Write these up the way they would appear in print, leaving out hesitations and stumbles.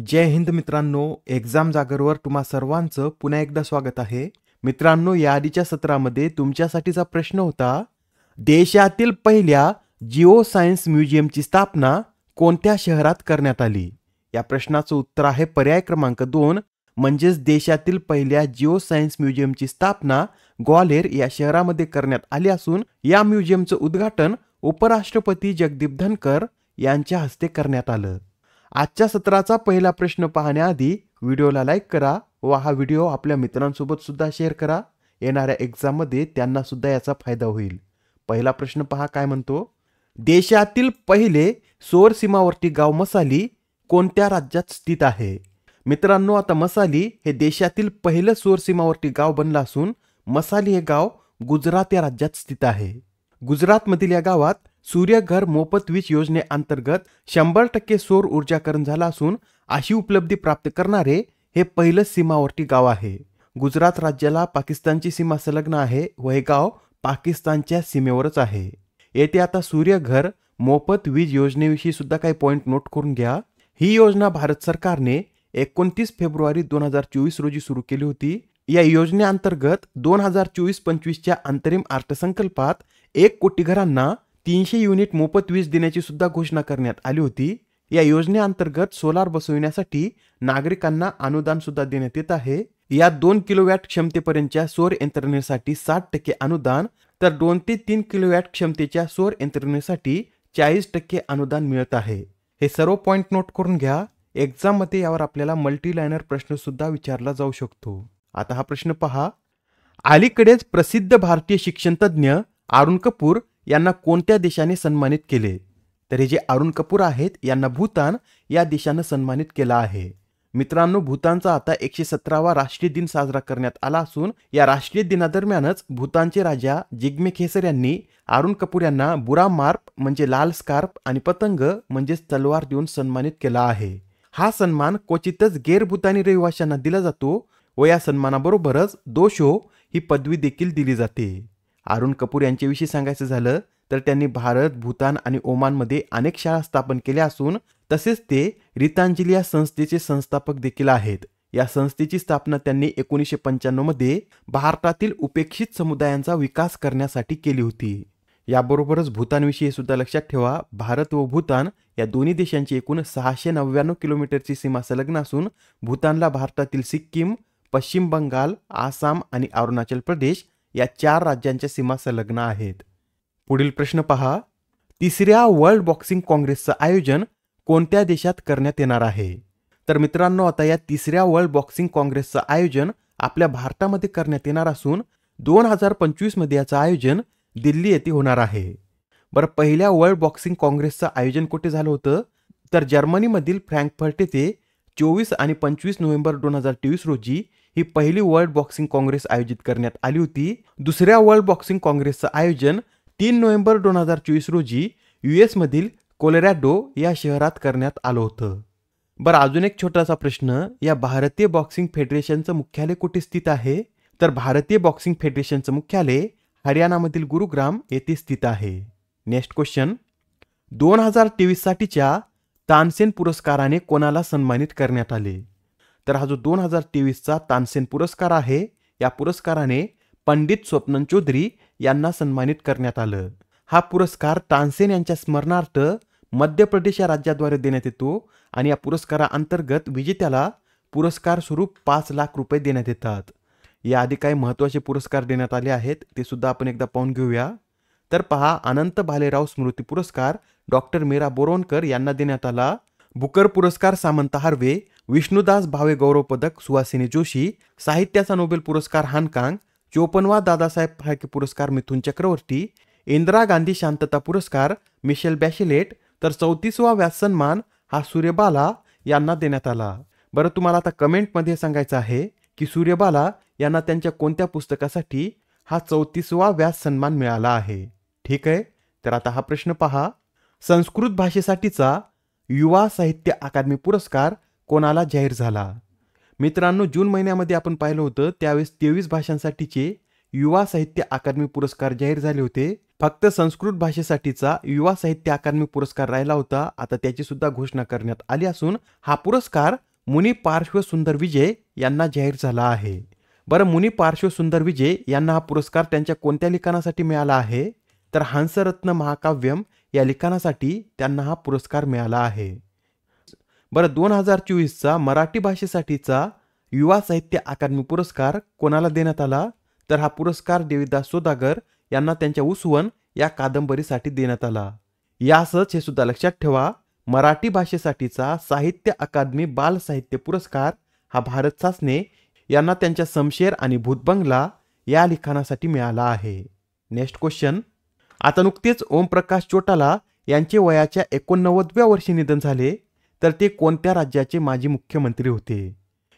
जय हिंद मित्रांनो, एक्झाम जागरवर तुम्हा सर्वांचं पुन्हा एकदा स्वागत आहे. मित्रांनो, या आधीच्या सत्रामध्ये तुमच्यासाठीचा प्रश्न होता, देशातील पहिल्या जिओ सायन्स म्युझियमची स्थापना कोणत्या शहरात करण्यात आली? या प्रश्नाचं उत्तर आहे पर्याय क्रमांक 2, म्हणजेच देशातील पहिल्या जिओ सायन्स म्युझियमची स्थापना ग्वाल्हेर या शहरामध्ये करण्यात आली असून या म्युझियमचं उद्घाटन उपराष्ट्रपती जगदीप धनकर यांच्या हस्ते करण्यात आलं. आजच्या सत्राचा पहिला प्रश्न पाहण्याआधी व्हिडिओला लाईक करा व हा व्हिडिओ आपल्या मित्रांसोबत सुद्धा शेअर करा. येणाऱ्या एक्झाममध्ये त्यांना सुद्धा याचा फायदा होईल. पहिला प्रश्न पहा काय म्हणतो, देशातील पहिले सौर सीमावर्ती गाव मसाली कोणत्या राज्यात स्थित आहे? मित्रांनो, आता मसाली हे देशातील पहिलं सौर सीमावर्ती गाव बनलं असून मसाली हे गाव गुजरात या राज्यात स्थित आहे. गुजरातमधील या गावात सूर्यघर मोफत वीज योजनेअंतर्गत 100% सौर ऊर्जाकरण झाला असून अशी उपलब्धी प्राप्त करणारे हे पहिलं सीमावर्ती गाव आहे. गुजरात राज्याला पाकिस्तानची सीमा संलग्न आहे व हे गाव पाकिस्तानच्या सीमेवरच आहे. येथे आता सूर्यघर मोफत वीज योजनेविषयी सुद्धा काही पॉइंट नोट करून घ्या. ही योजना भारत सरकारने 29 फेब्रुवारी 2024 रोजी सुरू केली होती. या योजनेअंतर्गत 2024-25च्या अंतरिम अर्थसंकल्पात 1 कोटी घरांना 300 युनिट मोफत वीज देण्याची सुद्धा घोषणा करण्यात आली होती. या योजनेअंतर्गत सोलार बसविण्यासाठी नागरिकांना अनुदान सुद्धा देण्यात येत आहे. या 2 किलोवॅट क्षमतेपर्यंतच्या सौर यंत्रणेसाठी 60% अनुदान तर 2 ते 3 किलोवॅट क्षमतेच्या सौर यंत्रणेसाठी 40% अनुदान मिळत आहे. हे सर्व पॉइंट नोट करून घ्या. एक्झाममध्ये यावर आपल्याला मल्टीलायनर प्रश्न सुद्धा विचारला जाऊ शकतो. आता हा प्रश्न पहा, अलीकडेच प्रसिद्ध भारतीय शिक्षण तज्ज्ञ अरुण कपूर यांना कोणत्या देशाने सन्मानित केले? तर हे जे अरुण कपूर आहेत यांना भूतान या देशानं सन्मानित केला आहे. मित्रांनो, भूतानचा आता 117वा राष्ट्रीय दिन साजरा करण्यात आला असून या राष्ट्रीय दिनादरम्यानच भूतानचे राजा जिग्मे खेसर यांनी अरुण कपूर यांना बुरा मार्प म्हणजे लाल स्कार्फ आणि पतंग म्हणजेच तलवार देऊन सन्मानित केला आहे. हा सन्मान क्वचितच गैरभूतानी रहिवाशांना दिला जातो व या सन्मानाबरोबरच दोशो ही पदवी देखील दिली जाते. अरुण कपूर यांच्याविषयी सांगायचं झालं तर त्यांनी भारत, भूतान आणि ओमानमध्ये अनेक शाळा स्थापन केल्या असून तसेच ते रितांजली या संस्थेचे संस्थापक देखील आहेत. या संस्थेची स्थापना त्यांनी 1995 मध्ये भारतातील उपेक्षित समुदायांचा विकास करण्यासाठी केली होती. याबरोबरच भूतानविषयी सुद्धा लक्षात ठेवा, भारत व भूतान या दोन्ही देशांची एकूण 699 किलोमीटरची सीमा संलग्न असून भूतानला भारतातील सिक्कीम, पश्चिम बंगाल, आसाम आणि अरुणाचल प्रदेश या 4 राज्यांच्या सीमा संलग्न आहेत. पुढील प्रश्न पहा, तिसऱ्या वर्ल्ड बॉक्सिंग काँग्रेसचं आयोजन कोणत्या देशात करण्यात येणार आहे? तर मित्रांनो, आता या तिसऱ्या वर्ल्ड बॉक्सिंग काँग्रेसचं आयोजन आपल्या भारतामध्ये करण्यात येणार असून 2025 मध्ये याचं आयोजन दिल्ली येथे होणार आहे. बरं, पहिल्या वर्ल्ड बॉक्सिंग काँग्रेसचं आयोजन कुठे झालं होतं? तर जर्मनीमधील फ्रँकफर्ट येथे 24 आणि 25 नोव्हेंबर 2023 रोजी ही पहिली वर्ल्ड बॉक्सिंग काँग्रेस आयोजित करण्यात आली होती. दुसऱ्या वर्ल्ड बॉक्सिंग काँग्रेसचं आयोजन 3 नोव्हेंबर 2024 रोजी US मधील कोलोरॅडो या शहरात करण्यात आलं होतं. बरं, अजून एक छोटासा प्रश्न, या भारतीय बॉक्सिंग फेडरेशनचं मुख्यालय कुठे स्थित आहे? तर भारतीय बॉक्सिंग फेडरेशनचं मुख्यालय हरियाणामधील गुरुग्राम येथे स्थित आहे. नेक्स्ट क्वेश्चन, 2023 साठीच्या तानसेन पुरस्काराने कोणाला सन्मानित करण्यात आले? तर हा जो 2023चा तानसेन पुरस्कार आहे, या पुरस्काराने पंडित स्वप्नन चौधरी यांना सन्मानित करण्यात आलं. हा पुरस्कार तानसेन यांच्या स्मरणार्थ मध्य प्रदेश या राज्याद्वारे देण्यात येतो आणि या पुरस्काराअंतर्गत विजेत्याला पुरस्कार स्वरूप 5 लाख रुपये देण्यात येतात. याआधी काही महत्त्वाचे पुरस्कार देण्यात आले आहेत, ते सुद्धा आपण एकदा पाहून घेऊया. तर पहा, अनंत भालेराव स्मृती पुरस्कार डॉक्टर मीरा बोरवणकर यांना देण्यात आला. बुकर पुरस्कार सामंत हार्वे, विष्णुदास भावे गौरव पदक सुहासिनी जोशी, साहित्याचा नोबेल पुरस्कार हानकांग, 54वा दादासाहेब फाळके पुरस्कार मिथुन चक्रवर्ती, इंदिरा गांधी शांतता पुरस्कार मिशेल बॅशेलेट, तर 34वा व्यास सन्मान हा सूर्यबाला यांना देण्यात आला. बरं, तुम्हाला आता कमेंटमध्ये सांगायचं आहे की सूर्यबाला यांना त्यांच्या कोणत्या पुस्तकासाठी हा 34वा व्यास सन्मान मिळाला आहे. ठीक आहे, तर आता हा प्रश्न पहा, संस्कृत भाषेसाठीचा युवा साहित्य अकादमी पुरस्कार कोणाला जाहीर झाला? मित्रांनो, जून महिन्यामध्ये आपण पाहिलं होतं, त्यावेळेस 23 भाषांसाठीचे युवा साहित्य अकादमी पुरस्कार जाहीर झाले होते. फक्त संस्कृत भाषेसाठीचा युवा साहित्य अकादमी पुरस्कार राहिला होता. आता त्याची सुद्धा घोषणा करण्यात आली असून हा पुरस्कार मुनी पार्श्व सुंदर विजय यांना जाहीर झाला आहे. बरं, मुनी पार्श्व सुंदर विजय यांना हा पुरस्कार त्यांच्या कोणत्या लिखाणासाठी मिळाला आहे? तर हंसरत्न महाकाव्यम या लिखाणासाठी त्यांना हा पुरस्कार मिळाला आहे. बरं, 2024चा मराठी भाषेसाठीचा युवा साहित्य अकादमी पुरस्कार कोणाला देण्यात आला? तर हा पुरस्कार देवीदास सौदागर यांना त्यांच्या उसवन या कादंबरीसाठी देण्यात आला. यासच हे सुद्धा लक्षात ठेवा, मराठी भाषेसाठीचा साहित्य अकादमी बाल साहित्य पुरस्कार हा भारत सासने यांना त्यांच्या शमशेर आणि भूतबंगला या लिखाणासाठी मिळाला आहे. Next question. आता नुकतेच ओमप्रकाश चौटाला यांचे वयाच्या 89व्या वर्षी निधन झाले, तर ते कोणत्या राज्याचे माजी मुख्यमंत्री होते?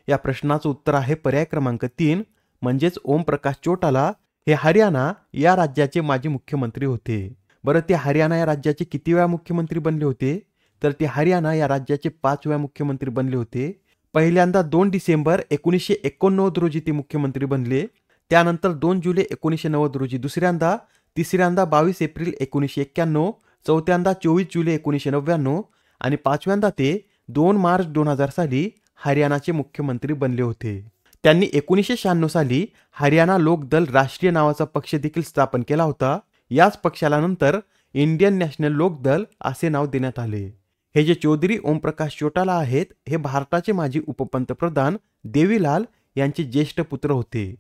या प्रश्नाचं उत्तर आहे पर्याय क्रमांक 3, म्हणजेच ओमप्रकाश चौटाला हे हरियाणा या राज्याचे माजी मुख्यमंत्री होते. बरं, ते हरियाणा या राज्याचे किती वेळा मुख्यमंत्री बनले होते? तर ते हरियाणा या राज्याचे 5 वेळा मुख्यमंत्री बनले होते. पहिल्यांदा 2 डिसेंबर 1989 रोजी ते मुख्यमंत्री बनले. त्यानंतर 2 जुलै 1990 रोजी दुसऱ्यांदा, तिसऱ्यांदा 22 एप्रिल 1991, चौथ्यांदा 24 जुलै 1999 आणि पाचव्यांदा ते 2 मार्च 2000 साली हरियाणाचे मुख्यमंत्री बनले होते. त्यांनी 1996 साली हरियाणा लोकदल राष्ट्रीय नावाचा पक्ष देखील स्थापन केला होता. याच पक्षाला नंतर इंडियन नॅशनल लोकदल असे नाव देण्यात आले. हे जे चौधरी ओमप्रकाश चौटाला आहेत, हे भारताचे माजी उपपंतप्रधान देवीलाल यांचे ज्येष्ठ पुत्र होते.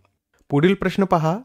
पुढील प्रश्न पहा.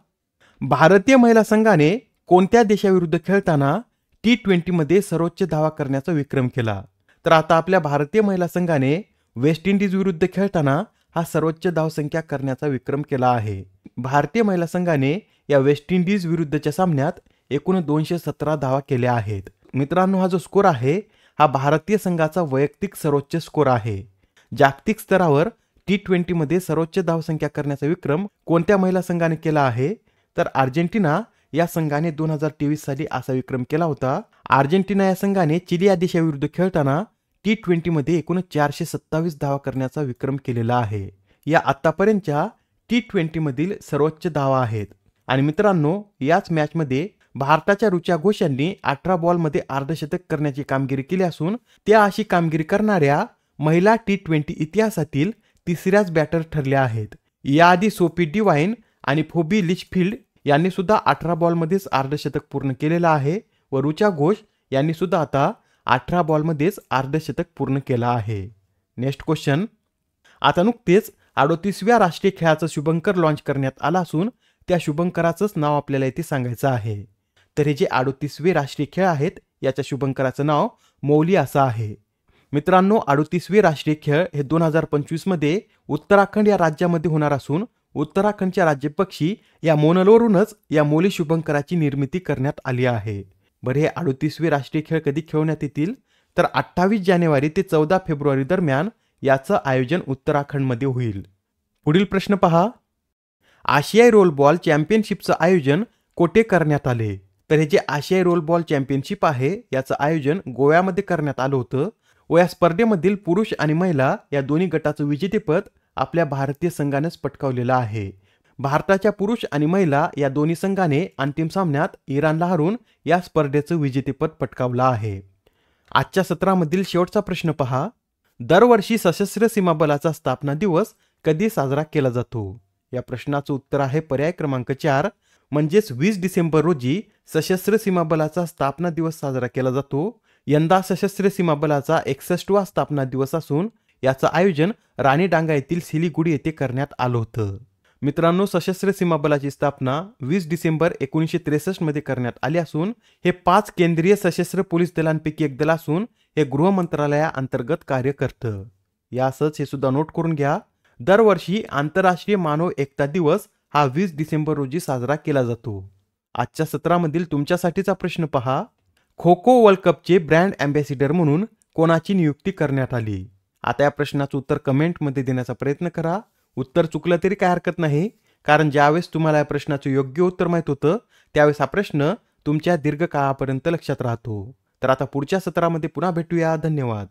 भारतीय महिला संघाने कोणत्या देशाविरुद्ध खेळताना T20 मध्ये सर्वोच्च धावा करण्याचा विक्रम केला? तर आता आपल्या भारतीय महिला संघाने वेस्ट इंडिज विरुद्ध खेळताना हा सर्वोच्च धावसंख्या करण्याचा विक्रम केला आहे. भारतीय महिला संघाने या वेस्ट इंडिज विरुद्धच्या सामन्यात एकूण 217 धावा केल्या आहेत. मित्रांनो, हा जो स्कोर आहे हा भारतीय संघाचा वैयक्तिक सर्वोच्च स्कोर आहे. जागतिक स्तरावर T20 मध्ये सर्वोच्च धावसंख्या करण्याचा विक्रम कोणत्या महिला संघाने केला आहे? तर अर्जेंटिना या संघाने 2023 साली असा विक्रम केला होता. अर्जेंटिना या संघाने चिली या देशाविरुद्ध खेळताना T20 मध्ये एकूण 427 धावा करण्याचा विक्रम केलेला आहे. या आतापर्यंतच्या T20 मधील सर्वोच्च धावा आहेत. आणि मित्रांनो, याच मॅचमध्ये भारताच्या ऋचा घोष यांनी 18 बॉलमध्ये अर्धशतक करण्याची कामगिरी केली असून त्या अशी कामगिरी करणाऱ्या महिला T20 इतिहासातील तिसऱ्याच बॅटर ठरल्या आहेत. याआधी सोफी डिवाइन आणि फोबी लिचफिल्ड यांनी सुद्धा 18 बॉलमध्येच अर्धशतक पूर्ण केलेलं आहे व ऋचा घोष यांनी सुद्धा आता 18 बॉलमध्येच अर्धशतक पूर्ण केला आहे. Next question. आता नुकतेच 38व्या राष्ट्रीय खेळाचं शुभंकर लॉन्च करण्यात आला असून त्या शुभंकराचंच नाव आपल्याला इथे सांगायचं आहे. तर हे जे 38वे राष्ट्रीय खेळ आहेत याच्या शुभंकराचं नाव मौली असं आहे. मित्रांनो, 38वे राष्ट्रीय खेळ हे 2025 मध्ये उत्तराखंड या राज्यामध्ये होणार असून उत्तराखंडच्या राज्यपक्षी या मोनलवरूनच या मौली शुभंकराची निर्मिती करण्यात आली आहे. बरं, हे 38वे राष्ट्रीय खेळ कधी खेळवण्यात येतील? तर 28 जानेवारी ते 14 फेब्रुवारी दरम्यान याचं आयोजन उत्तराखंडमध्ये होईल. पुढील प्रश्न पहा. आशियाई रोल बॉल चॅम्पियनशिपचं आयोजन कोठे करण्यात आले? तर हे जे आशियाई रोल बॉल चॅम्पियनशिप आहे याचं आयोजन गोव्यामध्ये करण्यात आलं होतं व या स्पर्धेमधील पुरुष आणि महिला या दोन्ही गटाचं विजेतेपद आपल्या भारतीय संघानेच पटकावलेलं आहे. भारताच्या पुरुष आणि महिला या दोन्ही संघाने अंतिम सामन्यात इराणला हरवून या स्पर्धेचं विजेतेपद पटकावलं आहे. आजच्या सत्रामधील शेवटचा प्रश्न पहा. दरवर्षी सशस्त्र सीमा बलाचा स्थापना दिवस कधी साजरा केला जातो? या प्रश्नाचं उत्तर आहे पर्याय क्रमांक 4, म्हणजेच 20 डिसेंबर रोजी सशस्त्र सीमा बलाचा स्थापना दिवस साजरा केला जातो. यंदा सशस्त्र सीमा बलाचा 61वा स्थापना दिवस असून याचं आयोजन राणीडांगा येथील सिलीगुडी येथे करण्यात आलं होतं. मित्रांनो, सशस्त्र सीमा बलाची स्थापना 20 डिसेंबर 1963 मध्ये करण्यात आली असून हे 5 केंद्रीय सशस्त्र पोलीस दलांपैकी एक दल असून हे गृह मंत्रालयाअंतर्गत कार्य करतं. यासच हे सुद्धा नोट करून घ्या. दरवर्षी आंतरराष्ट्रीय मानव एकता दिवस हा 20 डिसेंबर रोजी साजरा केला जातो. आजच्या सत्रामधील तुमच्यासाठीचा प्रश्न पहा. Kho kho world कपचे brand ambassador म्हणून कोणाची नियुक्ती करण्यात आली? आता या प्रश्नाचं उत्तर कमेंटमध्ये देण्याचा प्रयत्न करा. उत्तर चुकलं तरी काय हरकत नाही, कारण ज्यावेळेस तुम्हाला या प्रश्नाचं योग्य उत्तर माहीत होतं त्यावेळेस हा प्रश्न तुमच्या दीर्घकाळापर्यंत लक्षात राहतो. तर आता पुढच्या सत्रामध्ये पुन्हा भेटूया. धन्यवाद.